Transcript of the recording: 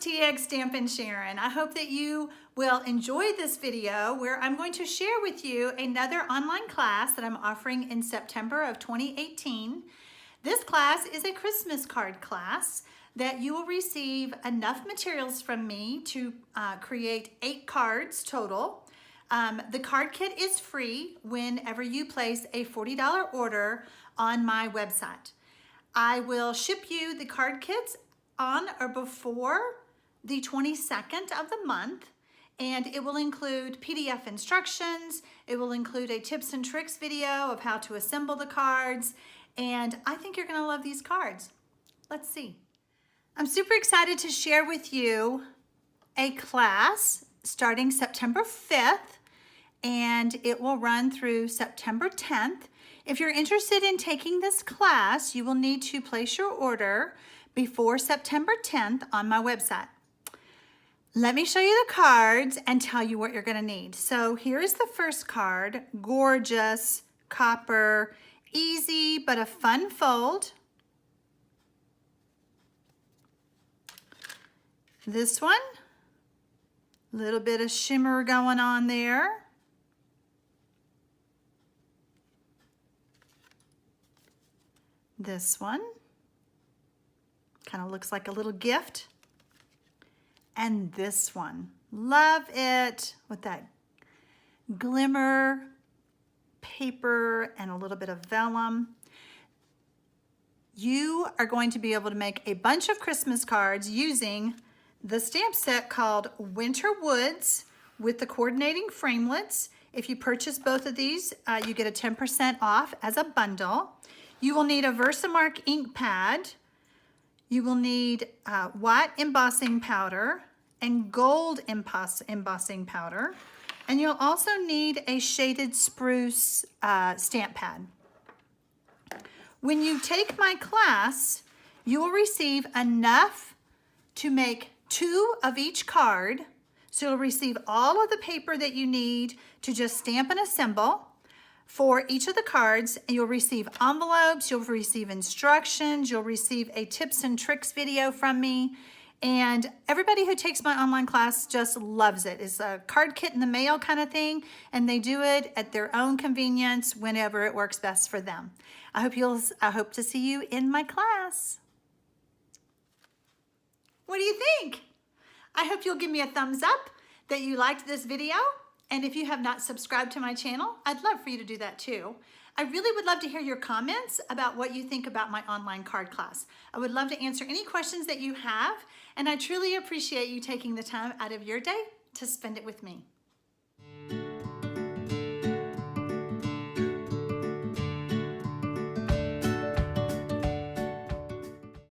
TxStampin Sharon. I hope that you will enjoy this video where I'm going to share with you another online class that I'm offering in September of 2018. This class is a Christmas card class that you will receive enough materials from me to create 8 cards total. The card kit is free whenever you place a $40 order on my website. I will ship you the card kits on or before the 22nd of the month, and it will include PDF instructions. It will include a tips and tricks video of how to assemble the cards, and I think you're gonna love these cards. Let's see. I'm super excited to share with you a class starting September 5th, and it will run through September 10th. If you're interested in taking this class, you will need to place your order before September 10th on my website. Let me show you the cards and tell you what you're gonna need. So here is the first card, gorgeous, copper, easy but a fun fold. This one, a little bit of shimmer going on there. This one kind of looks like a little gift. And this one, love it, with that glimmer paper and a little bit of vellum. You are going to be able to make a bunch of Christmas cards using the stamp set called Winter Woods with the coordinating framelits. If you purchase both of these, you get a 10% off as a bundle. You will need a Versamark ink pad. You will need white embossing powder and gold embossing powder. And you'll also need a shaded spruce stamp pad. When you take my class, you will receive enough to make 2 of each card. So you'll receive all of the paper that you need to just stamp and assemble for each of the cards. You'll receive envelopes, you'll receive instructions, you'll receive a tips and tricks video from me. And everybody who takes my online class just loves it. It's a card kit in the mail kind of thing, and they do it at their own convenience whenever it works best for them. I hope to see you in my class. What do you think? I hope you'll give me a thumbs up that you liked this video. And if you have not subscribed to my channel, I'd love for you to do that too. I really would love to hear your comments about what you think about my online card class. I would love to answer any questions that you have, and I truly appreciate you taking the time out of your day to spend it with me.